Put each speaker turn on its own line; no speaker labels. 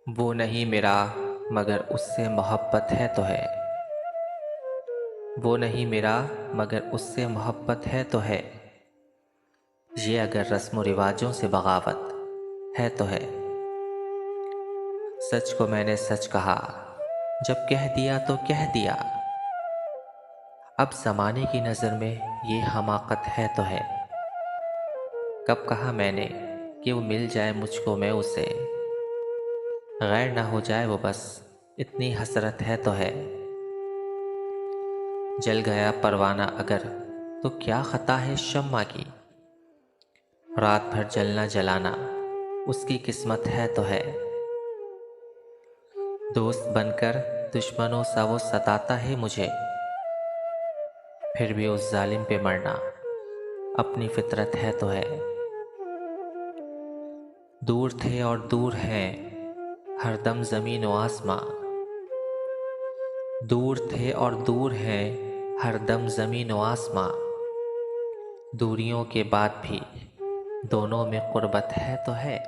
वो नहीं मेरा मगर उससे मोहब्बत है तो है। वो नहीं मेरा मगर उससे मोहब्बत है तो है। ये अगर रस्म व रिवाजों से बगावत है तो है। सच को मैंने सच कहा, जब कह दिया तो कह दिया। अब ज़माने की नज़र में ये हमाकत है तो है। कब कहा मैंने कि वो मिल जाए मुझको मैं उसे, गैर ना हो जाए वो बस इतनी हसरत है तो है। जल गया परवाना अगर तो क्या खता है शम्मा की, रात भर जलना जलाना उसकी किस्मत है तो है। दोस्त बनकर दुश्मनों सा वो सताता है मुझे, फिर भी उस जालिम पे मरना अपनी फितरत है तो है। दूर थे और दूर हैं हरदम ज़मीन व आसमां। दूर थे और दूर हैं हरदम ज़मीन व आसमां। दूरियों के बाद भी दोनों में क़ुर्बत है तो है।